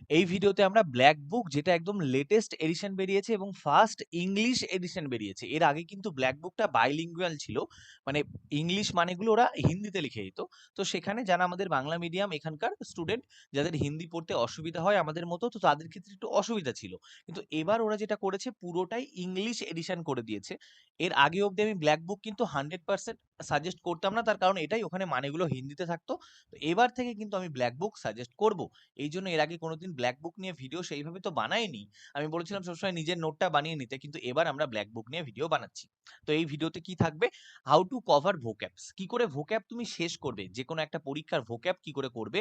এই ভিডিওতে আমরা ব্ল্যাক বুক, যেটা একদম লেটেস্ট এডিশন বেরিয়েছে এবং ফার্স্ট ইংলিশ এডিশন বেরিয়েছে। এর আগে কিন্তু ব্ল্যাক বুকটা বাইলিঙ্গুয়াল ছিল, মানে ইংলিশ মানেগুলো ওরা হিন্দিতে লিখে দিত। তো সেখানে যারা আমাদের বাংলা মিডিয়াম এখানকার স্টুডেন্ট, যাদের হিন্দি পড়তে অসুবিধা হয় আমাদের মতো, তো তাদের ক্ষেত্রে একটু অসুবিধা ছিল। কিন্তু এবার ওরা যেটা করেছে পুরোটাই ইংলিশ এডিশন করে দিয়েছে। এর আগে অবধি আমি ব্ল্যাক বুক কিন্তু 100% সাজেস্ট করতাম না, তার কারণ এটাই, ওখানে মানেগুলো হিন্দিতে থাকতো। তো এবার থেকে কিন্তু আমি ব্ল্যাক বুক সাজেস্ট করব। এই জন্য এর আগে কোনোদিন ব্ল্যাক বুক নিয়ে ভিডিও সেইভাবে তো বানাইনি। আমি বলেছিলাম সবসময় নিজের নোটটা বানিয়ে নিতে, কিন্তু এবার আমরা ব্ল্যাক বুক নিয়ে ভিডিও বানাচ্ছি। তো এই ভিডিওতে কি থাকবে, হাউ টু কভার ভোক্যাবস, কি করে ভোক্যাব তুমি শেষ করবে, যে কোনো একটা পরীক্ষার ভোক্যাব কি করে করবে,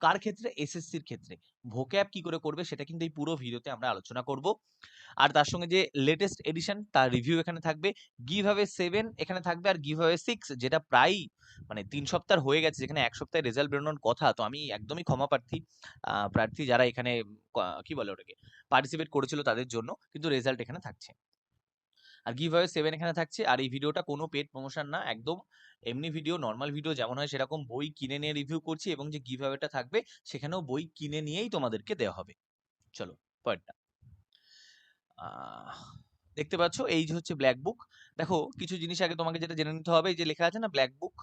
কার ক্ষেত্রে, এসএসসির ক্ষেত্রে ভোক্যাব কি করে করবে, সেটা কিন্তু এই পুরো ভিডিওতে আমরা আলোচনা করব। আর তার সঙ্গে যে লেটেস্ট এডিশন তার রিভিউ এখানে থাকবে, গিভ অ্যাওয়ে 7 এখানে থাকবে, আর গিভ অ্যাওয়ে 6 যেটা প্রায় মানে 3 সপ্তাহ হয়ে গেছে, যেখানে 1 সপ্তাহে রেজাল্ট বেরোনোর কথা। তো আমি একদমই ক্ষমা প্রার্থী, প্রার্থী যারা এখানে কি বলে ওটাকে পার্টিসিপেট করেছিল তাদের জন্য, কিন্তু রেজাল্ট এখানে থাকছে। আর গিভ অ্যাওয়ে 7 এখানে থাকছে। আর এই ভিডিওটা কোনো পেড প্রমোশন না, একদম এমনি ভিডিও, নর্মাল ভিডিও যেমন হয় সেরকম বই কিনে নিয়ে রিভিউ করছি, এবং যে গিভ অ্যাওয়েটা থাকবে সেখানেও বই কিনে নিয়েই তোমাদেরকে দেওয়া হবে। চলো পরেরটা। আহ, দেখতে পাচ্ছ এই যে হচ্ছে ব্ল্যাক বুক। দেখো কিছু জিনিস আগে তোমাকে যেটা জেনে নিতে হবে, এই যে লেখা আছে না black book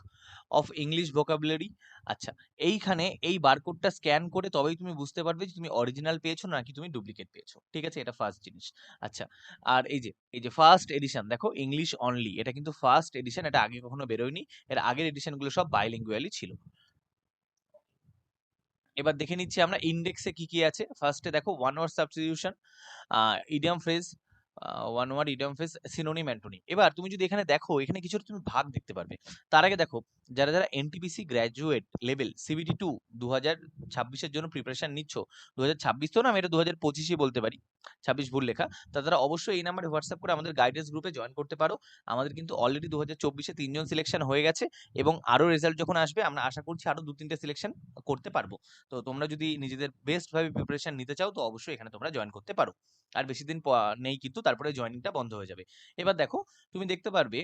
of English vocabulary. আচ্ছা, এইখানে এই বারকোডটা স্ক্যান করে তবেই তুমি বুঝতে পারবে যে তুমি অরিজিনাল পেয়েছো নাকি তুমি ডুপ্লিকেট পেয়েছো, ঠিক আছে? এটা ফার্স্ট জিনিস। আচ্ছা, আর এই যে ফার্স্ট এডিশন দেখো, ইংলিশ অনলি, এটা কিন্তু ফার্স্ট এডিশন, এটা আগে কখনো বেরোয়নি। এর আগের এডিশনগুলো সব বাইলিঙ্গুয়ালি ছিল। এবার দেখে নিচ্ছি আমরা ইন্ডেক্সে কি কি আছে। ফার্স্টে দেখো one word substitution, idiom phrase, one word idiom phrase, synonym antonym. এবার তুমি যদি এখানে দেখো, এখানে কিছু তুমি ভাগ দেখতে পারবে। তার আগে দেখো, যারা যারা এনটিপিসি গ্র্যাজুয়েট লেভেল সিবিটি 2 2026-এর জন্য প্রিপারেশন নিচ্ছ, 2026 তো না, আমি এটা 2025-ই বলতে পারি, 26 ভুল লেখা, তারা অবশ্যই এই নাম্বারে হোয়াটসঅ্যাপ করে আমাদের গাইডেন্স গ্রুপে জয়েন করতে পারো। আমাদের কিন্তু অলরেডি 2024-এ 3জন সিলেকশন হয়ে গেছে, এবং আরো রেজাল্ট যখন আসবে আমরা আশা করছি আরো 2-3টে সিলেকশন করতে পারবো। তো তোমরা যদি নিজেদের বেস্ট ভাবে প্রিপারেশন নিতে চাও, তো অবশ্যই এখানে তোমরা জয়েন করতে পারো। আর বেশি দিন নেই কিন্তু, তারপরে জয়েনিংটা বন্ধ হয়ে যাবে। এবার দেখো, তুমি দেখতে পারবে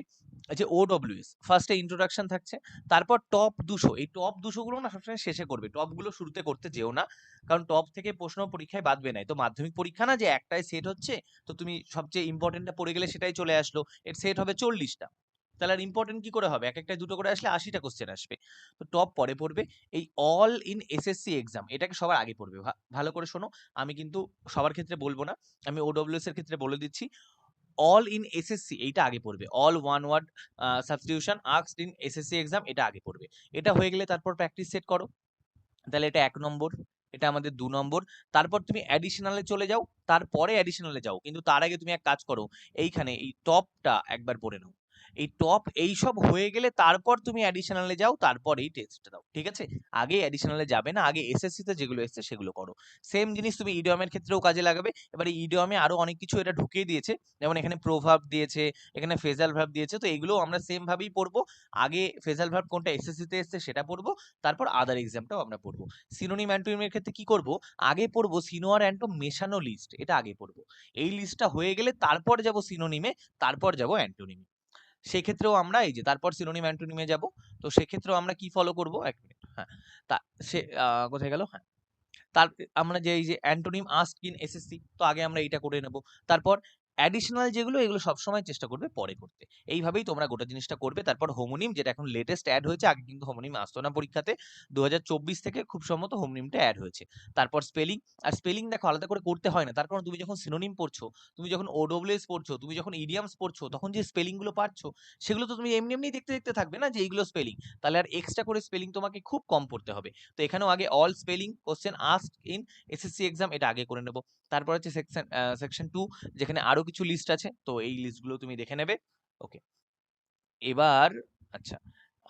যে ওডব্লিউএস ফার্স্টে ইন্ট্রোডাকশন থাকছে, তারপর টপ 200। এই টপ 200 গুলো না সবসময় শেষে করবে, টপ গুলো শুরুতে করতে যেও না, কারণ টপ থেকে প্রশ্ন পরীক্ষায় বাদবে নাই। তো মাধ্যমিক পরীক্ষা না যে একটাই সেট হচ্ছে, তো তুমি সবচেয়ে ইম্পর্টেন্টটা পড়ে গেলে সেটাই চলে আসলো, এর সেট হবে 40টা, তাহলে আর ইম্পর্টেন্ট কি করে হবে? এক একটা দুটো করে আসলে 80টা কোশ্চেন আসবে। তো টপ পরে পড়বে। এই অল ইন এসএসসি এক্সাম, এটাকে সবার আগে পড়বে। ভালো করে শোনো, আমি কিন্তু সবার ক্ষেত্রে বলবো না, আমি ওডব্লিউএস এর ক্ষেত্রে বলে দিচ্ছি। অল ইন এসএসসি এইটা আগে পড়বে, all one word substitution asked in SSC exam, এটা আগে পড়বে। এটা হয়ে গেলে তারপর প্র্যাকটিস সেট করো, তাহলে এটা 1 নম্বর, এটা আমাদের 2 নম্বর। তারপর তুমি অ্যাডিশনালে চলে যাও, তারপরে অ্যাডিশনালে যাও, কিন্তু তার আগে তুমি এক কাজ করো, এইখানে এই টপটা একবার পড়ে নাও। এই টপ এই সব হয়ে গেলে তারপর তুমি অ্যাডিশনালে যাও, তারপর এই টেস্ট দাও, ঠিক আছে? আগে অ্যাডিশনালে যাবে না, আগে এসএসসি তে যেগুলো এসছে সেগুলো করো। সেম জিনিস তুমি ইডিয়মের ক্ষেত্রেও কাজে লাগাবে। এবার এই ইডিয়মে আরো অনেক কিছু এটা ঢুকিয়ে দিয়েছে, যেমন এখানে প্রোভার্ব দিয়েছে, এখানে ফ্রেজাল ভার্ব দিয়েছে, তো এগুলো আমরা সেম ভাবেই পড়বো। আগে ফ্রেজাল ভার্ব কোনটা এসএসসি তে এসছে সেটা পড়বো, তারপর আদার এক্সামটাও আমরা পড়বো। সিনোনিম অ্যান্টোনিমের ক্ষেত্রে কি করব, আগে পড়বো সিনো আর অ্যান্টো মেশানো লিস্ট, এটা আগে পড়বো। এই লিস্টটা হয়ে গেলে তারপর যাব সিনোনিমে, তারপর যাব অ্যান্টোনিমে। সেক্ষেত্রেও আমরা এই যে তারপর সিনোনিম অ্যান্টোনিমে যাব। তো সেক্ষেত্রেও আমরা কি ফলো করব, এক মিনিট, হ্যাঁ, তা সে কোথায় গেল, হ্যাঁ, তার আমরা যে এই যে অ্যান্টোনিম আস্ক ইন এসএসসি, তো আগে আমরা এটা করে নেব। তারপর অ্যাডিশনাল যেগুলো, এগুলো সবসময় চেষ্টা করবে পরে করতে। এইভাবেই তোমরা গোটা জিনিসটা করবে। তারপর হোমোনিম, যেটা এখন লেটেস্ট অ্যাড হয়েছে, আগে কিন্তু হোমোনিম আসতো না পরীক্ষাতে, 2024 থেকে খুব সম্ভবত হোমোনিমটা অ্যাড হয়েছে। তারপর স্পেলিং, আর স্পেলিং দেখো আলাদা করে করতে হয় না, তার কারণ তুমি যখন সিনোনিম পড়ছো, তুমি যখন ওডব্লিউএস পড়ছো, তুমি যখন ইডিয়ামস পড়ছো, তখন যে স্পেলিং গুলো পাচ্ছো, সেগুলো তো তুমি এমনি এমনি দেখতে দেখতে থাকবে না যে এইগুলো স্পেলিং, তাহলে আর এক্সট্রা করে স্পেলিং তোমাকে খুব কম পড়তে হবে। তো এখানেও আগে all spelling question asked in SSC exam, এটা আগে করে নেব। তারপর হচ্ছে সেকশন 2, যেখানে আরো কিছু লিস্ট আছে, তো এই লিস্টগুলো তুমি দেখে নেবে। ওকে, এবার আচ্ছা,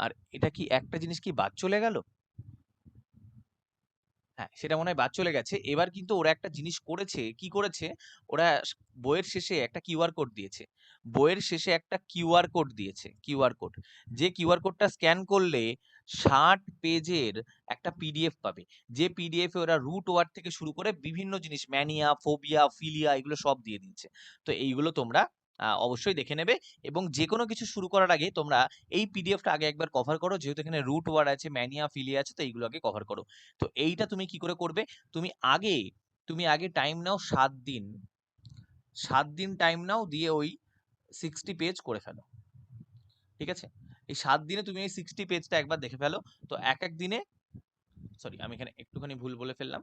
আর এটা কি একটা জিনিস কি বাদ চলে গেল? হ্যাঁ, সেটা মনে হয় বাদ চলে গেছে। এবার কিন্তু ওরা একটা জিনিস করেছে, কি করেছে, ওরা বইয়ের শেষে একটা কিউআর কোড দিয়েছে। বইয়ের শেষে একটা কিউআর কোড দিয়েছে, কিউআর কোড, যে কিউআর কোডটা স্ক্যান করলে 60 পেজের একটা পিডিএফ পাবে। যে পিডিএফ এ ওরা রুট ওয়ার্ড থেকে শুরু করে বিভিন্ন জিনিস, ম্যানিয়া, ফোবিয়া, ফিলিয়া, এগুলো সব দিয়ে দিয়েছে। তো এইগুলো তোমরা অবশ্যই দেখে নেবে। এবং যে কোনো কিছু শুরু করার আগে তোমরা এই পিডিএফটা আগে একবার কভার করো, যেহেতু এখানে রুট ওয়ার্ড আছে, ম্যানিয়া, ফিলিয়া আছে, তো এইগুলো আগে কভার করো। তো এইটা তুমি কি করে করবে, তুমি আগে টাইম নাও 7 দিন, 7 দিন টাইম নাও, দিয়ে ওই 60 পেজ করে ফেলো। ঠিক আছে, এই 7 দিনে তুমি এই 60 পেজটা একবার দেখে ফেলো। তো এক এক দিনে, সরি আমি এখানে একটুখানি ভুল বলে ফেললাম,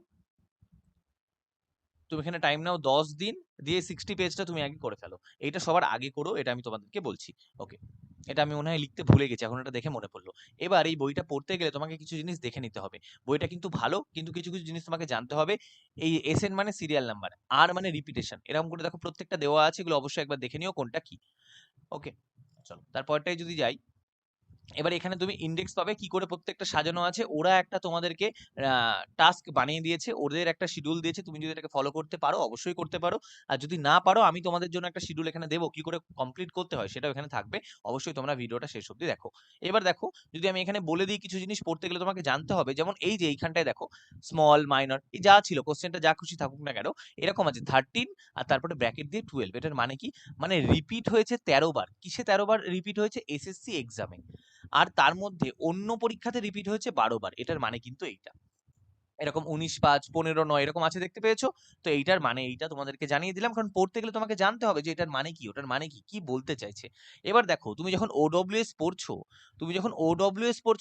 তুমি এখানে টাইম নাও 10 দিন, দিয়ে 60 পেজটা তুমি আগে করে ফেলো। এইটা সবার আগে করো, এটা আমি তোমাদেরকে বলছি। ওকে, এটা আমি মনে হয় লিখতে ভুলে গেছি, এখন এটা দেখে মনে পড়লো। এবার এই বইটা পড়তে গেলে তোমাকে কিছু জিনিস দেখে নিতে হবে। বইটা কিন্তু ভালো, কিন্তু কিছু কিছু জিনিস তোমাকে জানতে হবে। এই এসএন মানে সিরিয়াল নাম্বার, আর মানে রিপিটেশন, এরকম করে দেখো প্রত্যেকটা দেওয়া আছে, এগুলো অবশ্যই একবার দেখে নিও কোনটা কি। ওকে, চলো তারপরটাই যদি যাই। এবার এখানে তুমি ইন্ডেক্স পাবে, কি করে প্রত্যেকটা সাজানো আছে। ওরা একটা তোমাদেরকে টাস্ক বানিয়ে দিয়েছে, ওদের একটা শিডিউল দিয়েছে, তুমি যদি এটাকে ফলো করতে পারো অবশ্যই করতে পারো, আর যদি না পারো আমি তোমাদের জন্য একটা শিডিউল এখানে দেবো, কি করে কমপ্লিট করতে হয় সেটাও এখানে থাকবে। অবশ্যই তোমরা ভিডিওটা শেষ অবধি দেখো। এবার দেখো, যদি আমি এখানে বলে দিই কিছু জিনিস পড়তে গেলে তোমাকে জানতে হবে, যেমন এই যে এইখানটায় দেখো স্মল মাইনর, এই যা ছিল কোশ্চেনটা যা খুশি থাকুক না কেন, এরকম আছে 13 আর তারপরে ব্র্যাকেট দিয়ে 12। এটার মানে কি, মানে রিপিট হয়েছে 13 বার। কিসে 13 বার রিপিট হয়েছে? এসএসসি এক্সামে। আর তার মধ্যে অন্য পরীক্ষাতে রিপিট হয়েছে 12 বার। এটার মানে কিন্তু এইটা, এরকম 19, 5, 15, 9 এরকম আছে, দেখতে পেয়েছো? তো এইটার মানে এইটা তোমাদেরকে জানিয়ে দিলাম, কারণ পড়তে গেলে তোমাকে জানতে হবে যে এটার মানে কি, ওটার মানে কি, কি বলতে চাইছে। এবার দেখো, তুমি যখন ওডব্লিউএস পড়ছো,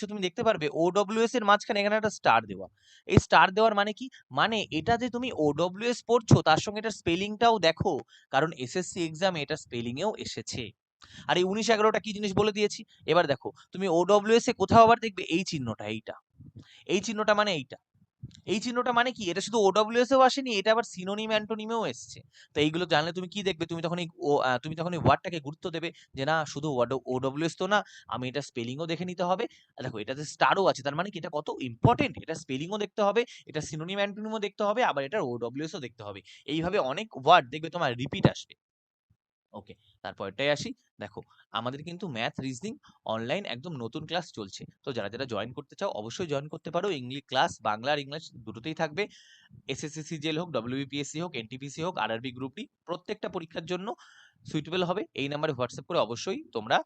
তুমি দেখতে পারবে ওডব্লিউএস এর মাঝখানে এখানে একটা স্টার দেওয়া। এই স্টার দেওয়ার মানে কি, মানে এটা যে তুমি ওডব্লিউএস পড়ছো তার সঙ্গে এটার স্পেলিংটাও দেখো, কারণ এসএসসি এক্সামে এটা স্পেলিং এও এসেছে। আর এই 19, 11টা কি জিনিস বলে দিয়েছি। এবার দেখো, তুমি ওডব্লিউএস এ কোথাও আবার দেখবে এই চিহ্নটা, এই চিহ্নটা মানে এইটা, এই চিহ্নটা মানে কি, এটা শুধু ওডব্লিউএস এও আসেনি, এটা আবার সিনোনিম অ্যান্টোনিমেও এসেছে। তো এইগুলো জানলে তুমি কি দেখবে, তুমি তখন এই ওয়ার্ডটাকে গুরুত্ব দেবে, যে না শুধু ওডব্লিউএস তো না, আমি এটা স্পেলিংও দেখে নিতে হবে। আর দেখো এটাতে স্টারও আছে, তার মানে কি এটা কত ইম্পর্টেন্ট, এটা স্পেলিংও দেখতে হবে, এটা সিনোনিম অ্যান্টোনিমও দেখতে হবে, আবার এটা ওডব্লিউএসও দেখতে হবে। এইভাবে অনেক ওয়ার্ড দেখবে তোমার রিপিট আসবে। ওকে, তারপরটাই আসি। দেখো, আমাদের কিন্তু ম্যাথ রিজনিং অনলাইন একদম নতুন ক্লাস চলছে, তো যারা যারা জয়েন করতে চাও অবশ্যই জয়েন করতে পারো। ইংলিশ ক্লাস, বাংলা আর ইংলিশ দুটোতেই থাকবে। এসএসসি সিজিএল হোক, ডব্লিউবিপিএসসি হোক, এনটিপিসি হোক, আরআরবি গ্রুপ ডি, প্রত্যেকটা পরীক্ষার জন্য সুইটেবল হবে। এই নাম্বারে হোয়াটসঅ্যাপ করে অবশ্যই তোমরা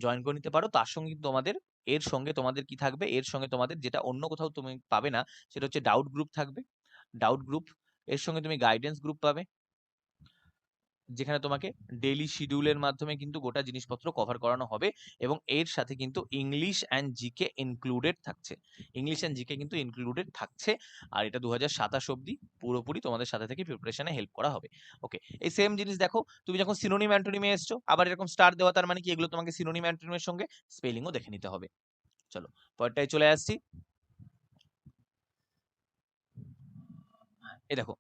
জয়েন করে নিতে পারো। তার সঙ্গে তোমাদের, এর সঙ্গে তোমাদের কি থাকবে, এর সঙ্গে তোমাদের যেটা অন্য কোথাও তুমি পাবে না, সেটা হচ্ছে ডাউট গ্রুপ থাকবে। ডাউট গ্রুপ, এর সঙ্গে তুমি গাইডেন্স গ্রুপ পাবে, যেখানে তোমাকে ডেইলি শিডিউলের মাধ্যমে কিন্তু গোটা জিনিসপত্র কভার করানো হবে। এবং এর সাথে কিন্তু ইংলিশ অ্যান্ড জিকে ইনক্লুডেড থাকছে, কিন্তু ইনক্লুডেড থাকছে। আর এটা 2027 অবধি পুরোপুরি তোমাদের সাথে থেকে প্রিপারেশনে হেল্প করা হবে। ওকে, এই সেম জিনিস দেখো, তুমি যখন সিনোনিম অ্যান্টোনিমে এসছো, আবার এরকম স্টার দেওয়া, তার মানে কি এগুলো তোমাকে সিনোনিম অ্যান্টোনিমের সঙ্গে স্পেলিংও দেখে নিতে হবে। চলো পরেরটায় চলে আসছি। এই দেখো,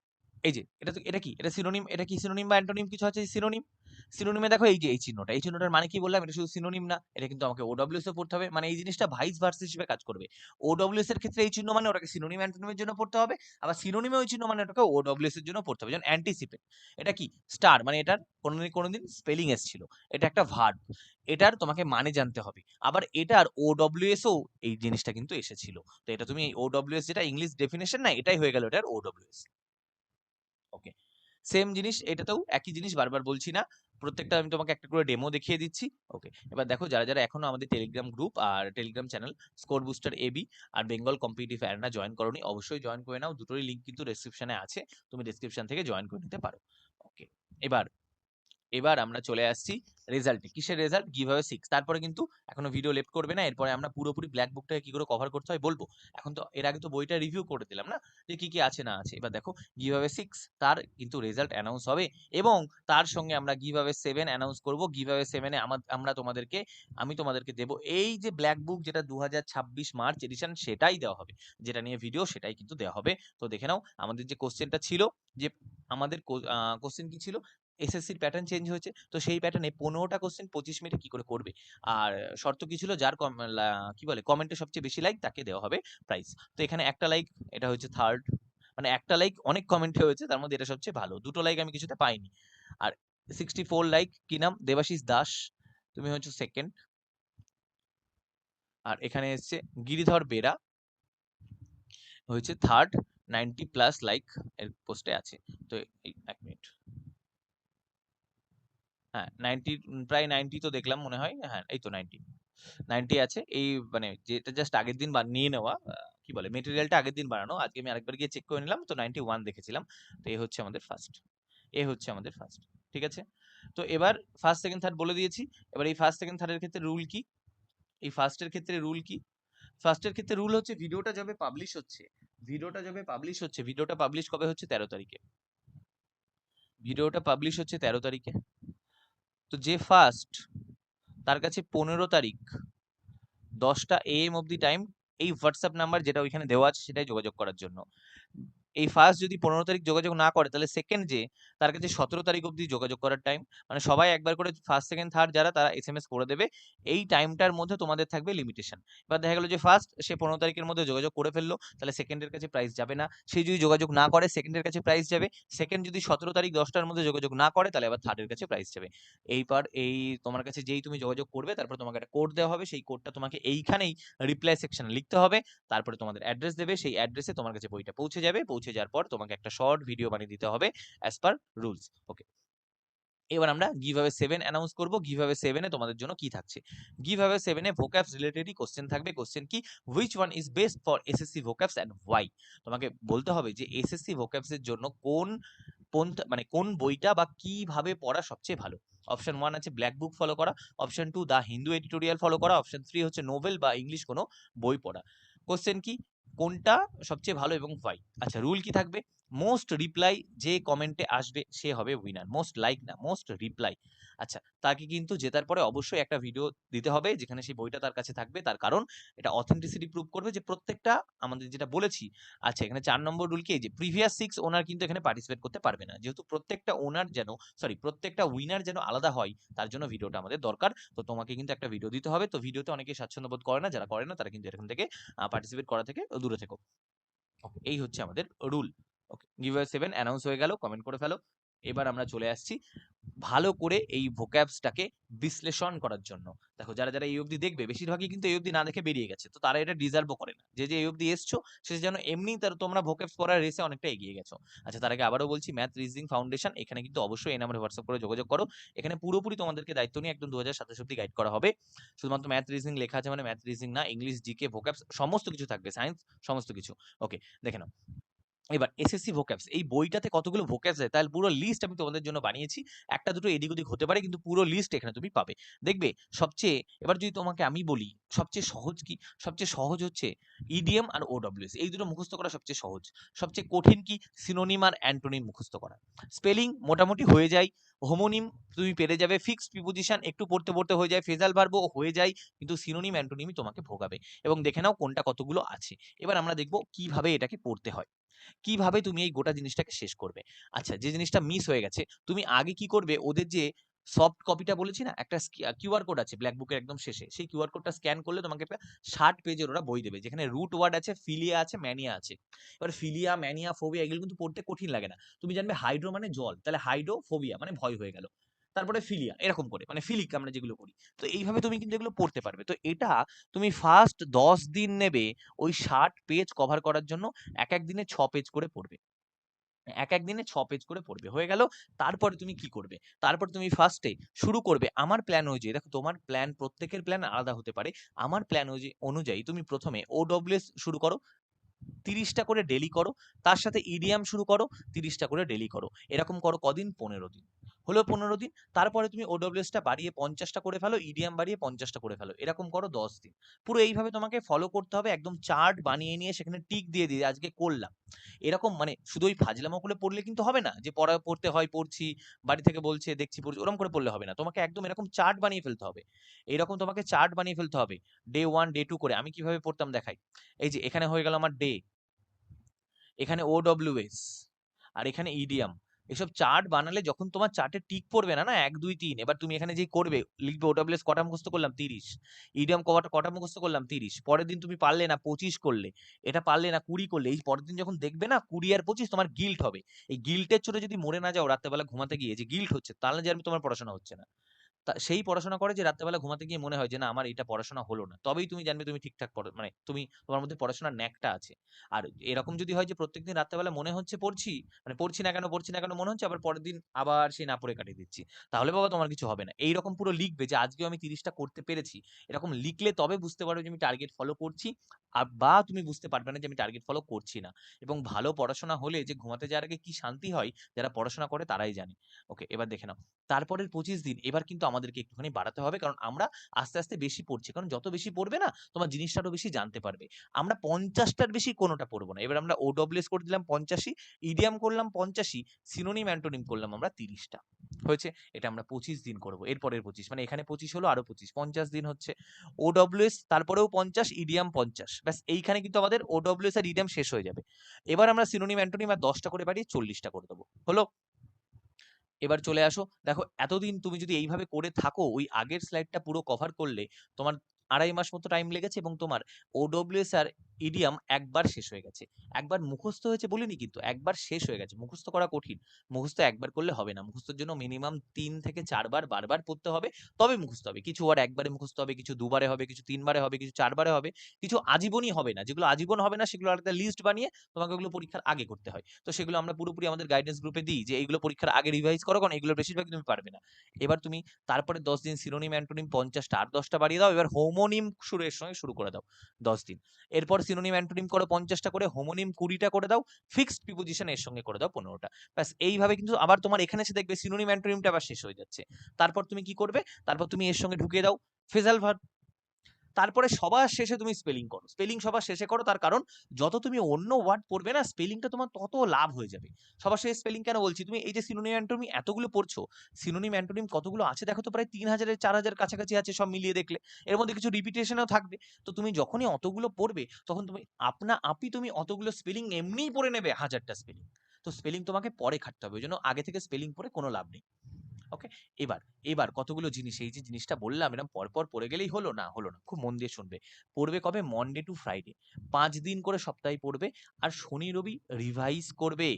এই যে এটা কি, এটা সিনোনিম, এটা কি সিনোনিম বা অ্যান্টোনিম কিছু আছে? সিনোনিম, সিনোনিমে দেখো এই যে এই চিহ্নটা, এই চিহ্নটার মানে কি বললাম, এটা শুধু সিনোনিম না, এটা কিন্তু আমাকে ওডব্লিউএস এ পড়তে হবে। মানে এই জিনিসটা ভাইস ভার্সা হিসেবে কাজ করবে। ওডব্লিউএস এর ক্ষেত্রে এই চিহ্ন মানে ওটাকে সিনোনিম অ্যান্টোনিমের জন্য পড়তে হবে, আবার সিনোনিমে ওই চিহ্ন মানে ওটাকে ওডব্লিউএস এর জন্য পড়তে হবে। যেমন অ্যান্টিসিপেট, এটা কি স্টার, মানে এটার কোনোদিন স্পেলিং এসেছিল, এটা একটা ভার্ব, এটার তোমাকে মানে জানতে হবে। আবার এটার ওডব্লিউএস ও এই জিনিসটা কিন্তু এসেছিল। তো এটা তুমি ওডব্লিউএস যেটা ইংলিশ ডেফিনেশন না, এটাই হয়ে গেল এটার ওডব্লিউএস। ওকে, সেম জিনিস এটাতেও, একই জিনিস, বারবার বলছি না, প্রত্যেকটা আমি তোমাকে একটা করে ডেমো দেখিয়ে দিচ্ছি। ওকে, এবার দেখো, যারা যারা এখনো আমাদের টেলিগ্রাম গ্রুপ আর টেলিগ্রাম চ্যানেল স্কোর বুস্টার এবি আর বেঙ্গল কম্পিটিটিভ অ্যারেনা জয়েন করোনি, অবশ্যই জয়েন করে নাও। দুটোরই লিঙ্ক কিন্তু ডেসক্রিপশনে আছে, তুমি ডেসক্রিপশন থেকে জয়েন করে নিতে পারো। ওকে, এবার এবার আমরা চলে আসছি রেজাল্টে। কিসের রেজাল্ট? গিভঅ্যাওয়ে 6। তারপরে কিন্তু এখনো ভিডিও লেফট করবে না, এরপরে আমরা পুরোপুরি ব্ল্যাক বুকটাকে কি করে কভার করতে হয় বলবো। এখন তো এর আগে তো বইটা রিভিউ করে দিলাম না, যে কি কি আছে না আছে। এবার দেখো, গিভঅ্যাওয়ে 6 তার কিন্তু রেজাল্ট অ্যানাউন্স হবে, এবং তার সঙ্গে আমরা গিভঅ্যাওয়ে 7 অ্যানাউন্স করব। গিভঅ্যাওয়ে 7 এ আমি তোমাদেরকে দেব এই যে ব্ল্যাক বুক, যেটা 2026 মার্চ এডিশন, সেটাই দেওয়া হবে, যেটা নিয়ে ভিডিও সেটাই কিন্তু দেওয়া হবে। তো দেখে নাও, আমাদের যে কোশ্চেনটা ছিল, যে আমাদের কোশ্চেন কি ছিল, এসএসসির প্যাটার্ন চেঞ্জ হয়েছে, তো সেই প্যাটার্নে 15টা কোশ্চেন 25 মিনিটে কি করে করবে। আর শর্ত কি ছিল, যার কি বলে কমেন্টে সবচেয়ে বেশি লাইক তাকে দেওয়া হবে প্রাইজ। তো এখানে একটা লাইক, এটা হচ্ছে থার্ড, মানে একটা লাইক অনেক কমেন্টে হয়েছে, তার মধ্যে এটা সবচেয়ে ভালো। দুটো লাইক আমি কিছুতে পাইনি। আর 64 লাইক, কি নাম, দেবাশিস দাস, তুমি হচ্ছে সেকেন্ড। আর এখানে এসছে গিরিধর বেরা, হয়েছে থার্ড, 90+ লাইক এর পোস্টে আছে। তো এক মিনিট, হ্যাঁ 90, প্রায় 90 তো দেখলাম মনে হয়, হ্যাঁ এই তো 90 আছে। এই মানে যেটা জাস্ট আগের দিন নিয়ে নেওয়া, কি বলে, মেটেরিয়ালটা আগের দিন বানানো, আজকে আমি আরেকবার গিয়ে চেক করে নিলাম, তো 91 দেখেছিলাম। তো এই হচ্ছে আমাদের ফার্স্ট, এ হচ্ছে আমাদের ফার্স্ট, ঠিক আছে। তো এবার ফার্স্ট সেকেন্ড থার্ড বলে দিয়েছি। এবার এই ফার্স্ট সেকেন্ড থার্ডের ক্ষেত্রে রুল কি, এই ফার্স্টের ক্ষেত্রে রুল কি, ফার্স্টের ক্ষেত্রে রুল হচ্ছে ভিডিওটা যবে পাবলিশ হচ্ছে, ভিডিওটা পাবলিশ কবে হচ্ছে, 13 তারিখে। ভিডিওটা পাবলিশ হচ্ছে 13 তারিখে। তো যে ফার্স্ট, তার কাছে 15 তারিখ 10টা AM অব্দি টাইম, এই হোয়াটসঅ্যাপ নাম্বার যেটা ওইখানে দেওয়া আছে সেটাই যোগাযোগ করার জন্য। এই ফার্স্ট যদি 15 তারিখ যোগাযোগ না করে, তাহলে সেকেন্ড যে, তার কাছে 17 তারিখ অব্দি যোগাযোগ করার টাইম। মানে সবাই একবার করে ফার্স্ট সেকেন্ড থার্ড যারা, তারা SMS করে দেবে। এই টাইমটার মধ্যে তোমাদের থাকবে লিমিটেশন। এবার দেখা গেল যে ফার্স্ট সে 15 তারিখের মধ্যে যোগাযোগ করে ফেললো, তাহলে সেকেন্ডের কাছে প্রাইস যাবে না। সে যদি যোগাযোগ না করে, সেকেন্ডের কাছে প্রাইস যাবে। সেকেন্ড যদি 17 তারিখ 10টার মধ্যে যোগাযোগ না করে, তাহলে আবার থার্ডের কাছে প্রাইস যাবে। এইবার এই তোমার কাছে যেই তুমি যোগাযোগ করবে, তারপর তোমাকে একটা কোড দেওয়া হবে, সেই কোডটা তোমাকে এইখানেই রিপ্লাই সেকশনে লিখতে হবে। তারপরে তোমাদের অ্যাড্রেস দেবে, সেই অ্যাড্রেসে তোমার কাছে বইটা পৌঁছে যাবে। পৌঁছে যাওয়ার পর তোমাকে একটা শর্ট ভিডিও বানিয়ে দিতে হবে অ্যাজ পার রুলস। ওকে, এবার আমরা গিভঅ্যাওয়ে 7 অ্যানাউন্স করব। গিভঅ্যাওয়ে 7 এ তোমাদের জন্য কি থাকছে, গিভঅ্যাওয়ে 7 এ ভোক্যাবস রিলেটেডই কোশ্চেন থাকবে। কোশ্চেন কি, which one is best for SSC vocabs and why. তোমাকে বলতে হবে যে এসএসসি ভোক্যাবস এর জন্য কোন কোন মানে কোন বইটা বা কিভাবে পড়া সবচেয়ে ভালো। অপশন 1 আছে ব্ল্যাক বুক ফলো করা, অপশন 2 দা হিন্দু এডিটোরিয়াল ফলো করা, অপশন 3 হচ্ছে নোবেল বা ইংলিশ কোনো বই পড়া। কোশ্চেন কি, কোনটা সবচেয়ে ভালো এবং হোয়াই। আচ্ছা, রুল কি থাকবে, মোস্ট রিপ্লাই যে কমেন্টে আসবে সে হবে উইনার, মোস্ট লাইক না, মোস্ট রিপ্লাই। আচ্ছা, তাকে কিন্তু জেতার পরে অবশ্যই একটা ভিডিও দিতে হবে যেখানে সেই বইটা তার কাছে থাকবে, তার কারণ এটা অথেন্টিসিটি প্রুভ করবে যে প্রত্যেকটা, আমাদের যেটা বলেছি। আচ্ছা, এখানে 4 নম্বর রুল কি, যে প্রিভিয়াস 6 ওনার কিন্তু এখানে পার্টিসিপেট করতে পারবে না, যেহেতু প্রত্যেকটা ওনার যেন, সরি, প্রত্যেকটা উইনার যেন আলাদা হয়, তার জন্য ভিডিওটা আমাদের দরকার। তো তোমাকে কিন্তু একটা ভিডিও দিতে হবে। তো ভিডিওতে অনেকে স্বাচ্ছন্দ্য বোধ করে না, যারা করে না তারা কিন্তু এখান থেকে পার্টিসিপেট করা থেকে দূরে থেকো। ওকে, এই হচ্ছে আমাদের রুল। ওকে, গিভঅ্যাওয়ে 7 অ্যানাউন্স হয়ে গেল, কমেন্ট করে ফেলো। এবার আমরা চলে আসছি ভালো করে এই ভোক্যাবসটাকে বিশ্লেষণ করার জন্য। দেখো, যারা যারা এই অবধি দেখবে, বেশিরভাগই কিন্তু এই অবধি না দেখে বেরিয়ে গেছে, তো তারা এটা ডিজার্ভও করে না। যে যে এই অবধি এসছো, সে যেন এমনি তার, তোমরা ভোক্যাবস পড়ার রেসে অনেকটা এগিয়ে গেছো। আচ্ছা, তার আগে আবারও বলছি, ম্যাথ রিজনিং ফাউন্ডেশন, এখানে কিন্তু অবশ্যই এই নাম্বারে হোয়াটসঅ্যাপ করে যোগাযোগ করো। এখানে পুরোপুরি তোমাদেরকে দায়িত্ব নিয়ে একদম 2027 অবধি গাইড করা হবে। শুধুমাত্র ম্যাথ রিজনিং লেখা আছে মানে ম্যাথ রিজনিং না, ইংলিশ, জিকে, ভোক্যাবস সমস্ত কিছু থাকবে, সায়েন্স সমস্ত কিছু। ওকে, দেখে নাও। এবার এসএসসি ভোক্যাবস, এই বইটাতে কতগুলো ভোক্যাবস আছে, তার পুরো লিস্ট আমি তোমাদের জন্য বানিয়েছি। একটা দুটো এদিক ওদিক হতে পারে, কিন্তু পুরো লিস্ট এখানে তুমি পাবে। দেখবে সবচেয়ে, এবার যদি তোমাকে আমি বলি সবচেয়ে সহজ কি, সবচেয়ে সহজ হচ্ছে ইডিএম আর ওডব্লিউএস, এই দুটো মুখস্থ করা সবচেয়ে সহজ। সবচেয়ে কঠিন কি, সিনোনিম আর অ্যান্টোনিম মুখস্থ করা। স্পেলিং মোটামুটি হয়ে যায়, হোমোনিম তুমি পেরে যাবে, ফিক্সড প্রিপোজিশন একটু পড়তে পড়তে হয়ে যায়, ফ্রেজাল ভার্বও হয়ে যায়, কিন্তু সিনোনিম অ্যান্টোনিমই তোমাকে ভোগাবে। এবং দেখে নাও কোনটা কতগুলো আছে। এবার আমরা দেখব কিভাবে এটাকে পড়তে হয়, কিভাবে তুমি এই গোটা জিনিসটাকে শেষ করবে। আচ্ছা, যে জিনিসটা মিস হয়ে গেছে, তুমি আগে কি করবে, ওদের যে সফট কপিটা বলেছি না, একটা কিউআর কোড আছে ব্ল্যাক বুকের একদম শেষে, সেই কিউআর কোডটা স্ক্যান করলে তোমাকে একটা 60 পেজের ওরা বই দেবে, যেখানে রুট ওয়ার্ড আছে, ফিলিয়া আছে, ম্যানিয়া আছে। এবার ফিলিয়া, ম্যানিয়া, ফোবিয়া এগুলো কিন্তু পড়তে কঠিন লাগে না। তুমি জানবে হাইড্রো মানে জল, তাহলে হাইড্রোফোবিয়া মানে ভয় হয়ে গেল। তারপরে ফিলিয়া, এরকম করে, মানে ফিলিক আমরা যেগুলো করি। তো এইভাবে তুমি কিন্তু এগুলো পড়তে পারবে। তো এটা তুমি ফার্স্ট 10 দিন নেবে ওই 60 পেজ কভার করার জন্য। এক দিনে 6 পেজ করে পড়বে, এক দিনে 6 পেজ করে পড়বে, হয়ে গেল। তারপরে তুমি কি করবে, তারপর তুমি ফার্স্টে শুরু করবে আমার প্ল্যান অনুযায়ী। দেখো, তোমার প্ল্যান, প্রত্যেকের প্ল্যান আলাদা হতে পারে। আমার প্ল্যান অনুযায়ী তুমি প্রথমে ওডব্লিউএস শুরু করো, 30টা করে ডেলি করো। তার সাথে ইডিয়াম শুরু করো, 30টা করে ডেলি করো। এরকম করো কদিন, 15 দিন। হলো 15 দিন। তারপরে তুমি ওডব্লিউএসটা বাড়িয়ে 50টা করে ফেলো, ইডিয়াম বাড়িয়ে 50টা করে ফেলো। এরকম করো 10 দিন। পুরো এইভাবে তোমাকে ফলো করতে হবে, একদম চার্ট বানিয়ে নিয়ে সেখানে টিক দিয়ে দিয়ে আজকে করলাম। এরকম মানে শুধু ওই ফাজলামো করে পড়লে কিন্তু হবে না, যে পড়া পড়তে হয় পড়ছি, বাড়ি থেকে বলছে দেখছি পড়ছি, ওরকম করে পড়লে হবে না। তোমাকে একদম এরকম চার্ট বানিয়ে ফেলতে হবে। এইরকম তোমাকে চার্ট বানিয়ে ফেলতে হবে, ডে 1 ডে 2 করে। আমি কিভাবে পড়তাম দেখাই। এই যে এখানে হয়ে গেল আমার ডে, এখানে ওডব্লিউএস, আর এখানে ইডিয়াম। এসব চার্ট বানালে যখন তোমার চার্টে টিক পড়বে না, না 1 2 3, এবার তুমি এখানে যে করবে, লিখবে ওডব্লিউএস কটা মুখস্থ করলাম 30, ইডিয়াম কটা মুখস্থ করলাম 30। পরের দিন তুমি পারলে না 25 করলে, এটা পারলে না 20 করলে, এই পরের দিন যখন দেখবে না 20 আর 25, তোমার গিল্ট হবে। এই গিল্টের চোটে যদি মরে না যাও রাত্রেবেলা ঘুমাতে গিয়ে, যে গিল্ট হচ্ছে, তাহলে যে আমি তোমার পড়াশোনা হচ্ছে না। সেই পড়াশোনা করে যে রাত্রেবেলা ঘুমাতে গিয়ে মনে হয় যে না আমার এটা পড়াশোনা হলো না। তবেই তুমি জানবে তুমি ঠিকঠাক মানে তোমার মধ্যে পড়াশোনার ন্যাকটা আছে। আর এরকম যদি হয় যে প্রত্যেকদিন রাত্রেবেলা মনে হচ্ছে পড়ছি, মানে পড়ছি না কেন মনে হচ্ছে, আবার পরের দিন আবার সেই না পড়ে কাটিয়ে দিচ্ছি। তাহলে বাবা তোমার কিছু হবে না। এইরকম পুরো লিখবে যে আজকেও আমি 30 টা করতে পেরেছি। এরকম লিখলে তবে বুঝতে পারবে যে আমি টার্গেট ফলো করছি। বা তুমি বুঝতে পারবে না যে আমি টার্গেট ফলো করছি না। এবং ভালো পড়াশোনা হলে যে ঘুমাতে যাওয়ার আগে কি শান্তি হয়, যারা পড়াশোনা করে তারাই জানে। ওকে, এবার দেখে নাও। তারপরের 25 দিন এবার কিন্তু আমাদেরকে একটুখানি বাড়াতে হবে, কারণ আমরা আস্তে, আস্তে বেশি পড়ছি। কারণ যত বেশি পড়বে না, তোমার জিনিসটা আরো বেশি জানতে পারবে। আমরা 50 টার বেশি কোনটা পড়বো না। এবার আমরা OWS করে দিলাম 85, ইডিয়াম করলাম 85, সিনোনিম, অ্যান্টোনিম করলাম আমরা 30 টা। হয়েছে? এটা আমরা 25 দিন করব। এরপরের 25, মানে এখানে 25 হলো, আরো 25, 50 দিন হচ্ছে। OWS তারপরেও 50, ইডিয়াম 50। ব্যাস এইখানে কিন্তু আমাদের OWS আর ইডিয়াম শেষ হয়ে যাবে। এবার আমরা সিনোনিম, অ্যান্টোনিম আর 10 টা করে বাড়িয়ে 40 টা করে দেবো। হলো? এবার চলে আসো। দেখো এতদিন তুমি যদি এইভাবে করে থাকো, ওই আগের স্লাইডটা পুরো কভার করলে তোমার 2.5 মাস মতো টাইম লেগেছে, এবং তোমার OWS আর ইডিয়াম একবার শেষ হয়ে গেছে। একবার মুখস্থ হয়েছে বলিনি কিন্তু, একবার শেষ হয়ে গেছে। মুখস্থ করা কঠিন। মুখস্থ একবার করলে হবে না। মুখস্থের জন্য মিনিমাম 3 থেকে 4 বার বারবার পড়তে হবে, তবে মুখস্থ হবে। কিছু ওয়ার্ড একবারে মুখস্থ হবে, কিছু দুবারে হবে, কিছু 3 বারে হবে, কিছু 4 বারে হবে, কিছু আজীবনই হবে না। যেগুলো আজীবন হবে না সেগুলো একটা লিস্ট বানিয়ে তোমাকে ওগুলো পরীক্ষার আগে করতে হয়। তো সেগুলো আমরা পুরোপুরি আমাদের গাইডেন্স গ্রুপে দিই যে এইগুলো পরীক্ষার আগে রিভাইজ করো, কারণ এগুলো বেশিরভাগই তুমি পারবে না। এবার তুমি তারপরে 10 দিন সিনোনিম, অ্যান্টোনিম 50 টা, আর 10 টা বাড়িয়ে দাও। এবার হোমোনিম সুরের সঙ্গে শুরু করে দাও 10 দিন। এরপর সিনোনিম, অ্যান্টোনিম করো 50 টা করে, হোমোনিম 20 টা করে দাও, ফিক্সড প্রিপোজিশন এর সঙ্গে করে দাও 15 টা। ব্যাস এইভাবে কিন্তু আবার তোমার এখানে এসে দেখবে সিনোনিম, অ্যান্টোনিমটা আবার শেষ হয়ে যাচ্ছে। তারপর তুমি কি করবে? তারপর তুমি এর সঙ্গে ঢুকিয়ে দাও ফ্রেজাল ভার্ব। তারপরে সবার শেষে তুমি স্পেলিং করো। স্পেলিং সবার শেষে করো, তার কারণ যত তুমি অন্য ওয়ার্ড পড়বে না, স্পেলিংটা তোমার তত লাভ হয়ে যাবে। সবার শেষে স্পেলিং কেন বলছি? তুমি এই যে সিনোনিম, অ্যান্টোনিম এতগুলো পড়ছো, সিনোনিম, অ্যান্টোনিম কতগুলো আছে দেখো তো, প্রায় 3000 এর 4000 কাছাকাছি আছে সব মিলিয়ে দেখলে। এর মধ্যে কিছু রিপিটেশনও থাকবে। তো তুমি যখনই অতগুলো পড়বে, তখন তুমি আপনা আপই তুমি অতগুলো স্পেলিং এমনিই পড়ে নেবে, 1000টা স্পেলিং। তো স্পেলিং তোমাকে পরে খাটতে হবে। ওইজন্য আগে থেকে স্পেলিং পড়ে কোনো লাভ নেই। ওকে? এবার এবার কতগুলো জিনিস, এই যে জিনিসটা বললাম এরকম পরপর পড়ে গেলেই হলো না, হলো না। খুব মন দিয়ে শুনবে। পড়বে কবে? Monday two Friday. 5 দিন করে সপ্তাহে পড়বে। আর শনি, রবি রিভাইজ করবে।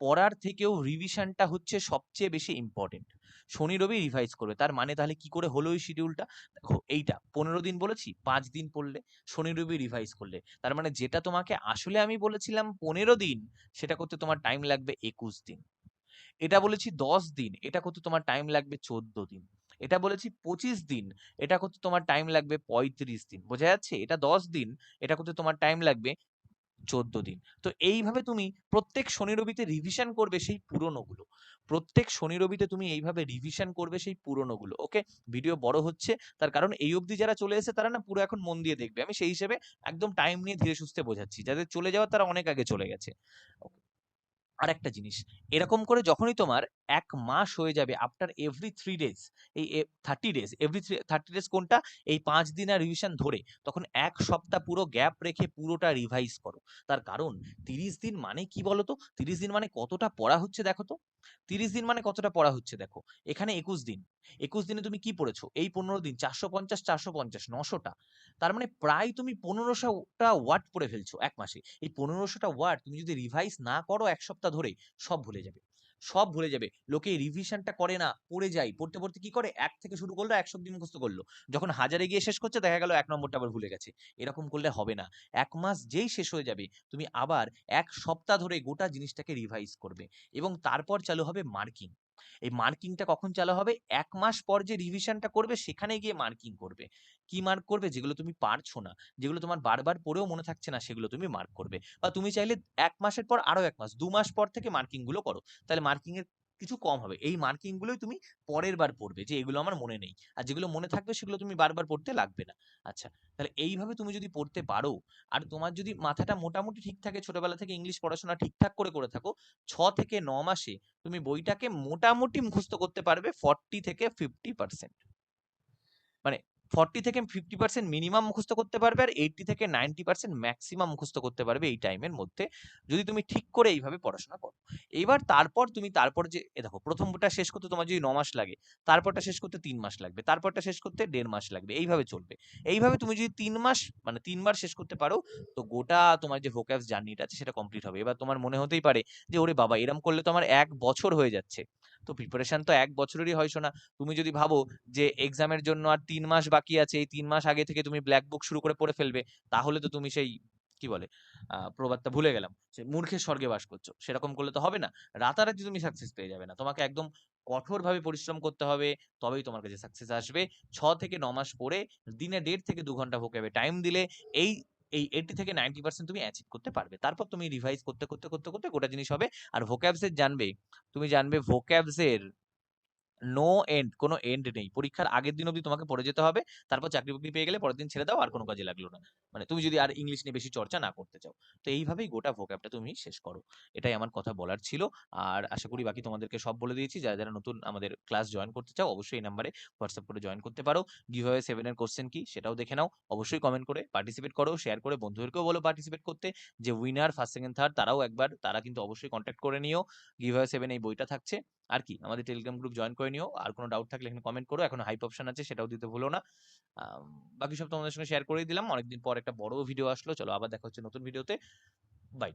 পড়ার থেকেও রিভিশনটা হচ্ছে সবচেয়ে বেশি ইম্পোর্টেন্ট। শনি, রবি রিভাইজ করবে। তার মানে তাহলে কি করে হলো এই শিডিউলটা? দেখো এইটা 15 দিন বলেছি, 5 দিন পড়লে, শনি, রবি রিভাইজ করলে। তার মানে যেটা তোমাকে আসলে আমি বলেছিলাম 15 দিন, সেটা করতে তোমার টাইম লাগবে 21 দিন। এটা বলেছি 10 দিন, এটা করতে তোমার টাইম লাগবে 14 দিন। এটা বলেছি 25 দিন, এটা করতে তোমার টাইম লাগবে 35 দিন। বোঝা যাচ্ছে? এটা 10 দিন, এটা করতে তোমার টাইম লাগবে 14 দিন। তো এইভাবে তুমি প্রত্যেক শনি রবিতে রিভিশন করবে সেই পুরনোগুলো। প্রত্যেক শনি রবিতে তুমি এইভাবে রিভিশন করবে সেই পুরনোগুলো। ওকে? ভিডিও বড় হচ্ছে, তার কারণ এই অবধি যারা চলে এসেছে তারা না পুরো এখন মন দিয়ে দেখবে। আমি সেই হিসেবে একদম টাইম নিয়ে ধীরে সুস্থে বোঝাচ্ছি। যাদের চলে যাওয়ার তারা অনেক আগে চলে গেছে। আরেকটা জিনিস, এরকম করে যখনই তোমার ১ মাস হয়ে যাবে, আফটার এভরি 3 ডেজ, এই 30 ডেজ, এভরি 30 ডেজ কোনটা? এই ৫ দিনের রিভিশন ধরে, তখন ১ সপ্তাহ পুরো গ্যাপ রেখে পুরোটা রিভাইজ করো। তার কারণ ৩০ দিন মানে কি বলতো? ৩০ দিন মানে কতটা পড়া হচ্ছে দেখো তো? ৩০ দিন মানে কতটা পড়া হচ্ছে দেখো। এখানে ২১ দিন। ২১ দিনে তুমি কি পড়েছো? এই ১৫ দিন ৪৫০, ৪৫০, ৯০০ টা। তার মানে প্রায় তুমি ১৫০০ টা ওয়ার্ড পড়ে ফেলছো ১ মাসে। এই ১৫০০ টা ওয়ার্ড তুমি যদি রিভাইজ না করো ১ সপ্তাহ ধরে, সব ভুলে যাবে। সব ভুলে যাবে। লোকে রিভিশনটা করে না, পড়ে যায়। পড়তে, পড়তে কি করে? ১ থেকে শুরু করলো, ১০০ অব্দি মুখস্থ করলো। যখন ১০০০ এ গিয়ে শেষ করছে, দেখা গেল ১ নম্বরটা আবার ভুলে গেছে। এরকম করলে হবে না। ১ মাস যেই শেষ হয়ে যাবে, তুমি আবার ১ সপ্তাহ ধরে গোটা জিনিসটাকে রিভাইজ করবে, এবং তারপর চালু হবে মার্কিং। এই মার্কিংটা কখন চালু হবে? ১ মাস পর যে রিভিশনটা করবে সেখানে গিয়ে মার্কিং করবে। কি মার্ক করবে? যেগুলো তুমি পারছো না, যেগুলো তোমার বারবার পড়েও মনে থাকছে না, সেগুলো তুমি মার্ক করবে। বা তুমি চাইলে ১ মাসের পর আরো ১ মাস, ২ মাস পর থেকে মার্কিং গুলো করো। তাহলে মার্কিং এর কিছু কম হবে। এই মার্কিং গুলোই তুমি পরের বার পড়বে যে এগুলো আমার মনে নেই। আর যেগুলো মনে থাকবে সেগুলো তুমি বারবার পড়তে লাগবে না। আচ্ছা, তাহলে এইভাবে তুমি যদি পড়তে পারো, আর তোমার যদি মাথাটা মোটামুটি ঠিক থাকে, ছোটবেলা থেকে ইংলিশ পড়াশোনা ঠিকঠাক করে থাকো, ৬ থেকে ৯ মাসে তুমি বইটাকে মোটামুটি মুখস্থ করতে পারবে 40 থেকে 50%। মানে 40 থেকে 50% মিনিমাম মুখস্থ করতে পারবে, আর 80 থেকে 90% ম্যাক্সিমাম মুখস্থ করতে পারবে এই টাইমের মধ্যে, যদি তুমি ঠিক করে এইভাবে পড়াশোনা করো। এবার তারপর যে দেখো, প্রথমটা শেষ করতে তোমার যদি ৯ মাস লাগে, তারপরটা শেষ করতে ৩ মাস লাগবে, তারপরটা শেষ করতে ১.৫ মাস লাগবে, এইভাবে চলবে। এইভাবে তুমি যদি ৩ মাস, মানে ৩ বার শেষ করতে পারো, তো গোটা তোমার যে ভোক্যাবস জার্নিটা আছে সেটা কমপ্লিট হবে। এবার তোমার মনে হতেই পারে যে ওরে বাবা, এরম করলে তো আমার ১ বছর হয়ে যাচ্ছে। তো প্রিপারেশন তো ১ বছরেরই হয় শোনা। তুমি যদি ভাবো যে এক্সামের জন্য আর ৩ মাস বাকি আছে, এই ৩ মাস আগে থেকে তুমি ব্ল্যাক বুক শুরু করে পড়ে ফেলবে, তাহলে তো তুমি সেই কি বলে প্রবাদটা ভুলে গেলাম। যে মূর্খের স্বর্গে বাস করছো। সেরকম করলে তো হবে না। রাতারাতি তুমি সাকসেস পেয়ে যাবে না। তোমাকে একদম কঠোরভাবে পরিশ্রম করতে হবে, তবেই তোমার কাছে সাকসেস আসবে। ৬ থেকে ৯ মাস পড়ে দিনে ১.৫ থেকে ২ ঘন্টা ভোকাবে টাইম দিলে এই এই 80 থেকে 90% তুমি অ্যাচিভ করতে পারবে। তারপর তুমি রিভাইজ করতে গোটা জিনিস হবে। আর ভোক্যাবস এর জানবে, তুমি জানবে ভোক্যাবস এর নো এন্ড, কোনো এন্ড নেই। পরীক্ষার আগের দিন অবধি তোমাকে পড়ে যেতে হবে। তারপর চাকরি-বাকরি পেয়ে গেলে পরের দিন ছেড়ে দাও, আর কোনো কাজে লাগলো না। মানে তুমি যদি আর ইংলিশ নিয়ে বেশি চর্চা না করতে চাও। তো এইভাবেই গোটা ভোক্যাবটা তুমি শেষ করো। এটাই আমার কথা বলার ছিল। আর আশা করি বাকি তোমাদেরকে সব বলে দিয়েছি। যারা নতুন আমাদের ক্লাস জয়েন করতে চাও, অবশ্যই এই নাম্বারে হোয়াটসঅ্যাপ করে জয়েন করতে পারো। গিভঅ্যাওয়ে 7 এর কোয়েশ্চেন কি সেটাও দেখে নাও। অবশ্যই কমেন্ট করে পার্টিসিপেট করো, শেয়ার করে বন্ধুদেরকেও বলো পার্টিসিপেট করতে। যে উইনার, ফার্স্ট, সেকেন্ড, থার্ড তারাও একবার তারা কিন্তু অবশ্যই কনট্যাক্ট করে নিও। গিভঅ্যাওয়ে 7 এই বইটা থাকছে। আর কি আমাদের টেলিগ্রাম গ্রুপ জয়েন করে নিও। আর কোনো ডাউট থাকলে এখানে কমেন্ট করো। এখন হাইপ অপশন আছে, সেটাও দিতে ভুলো না। আম বাকি সব তোমাদের সঙ্গে শেয়ার করেই দিলাম। অনেকদিন পর একটা বড় ভিডিও আসলো। চলো আবার দেখা হচ্ছে নতুন ভিডিওতে। বাই।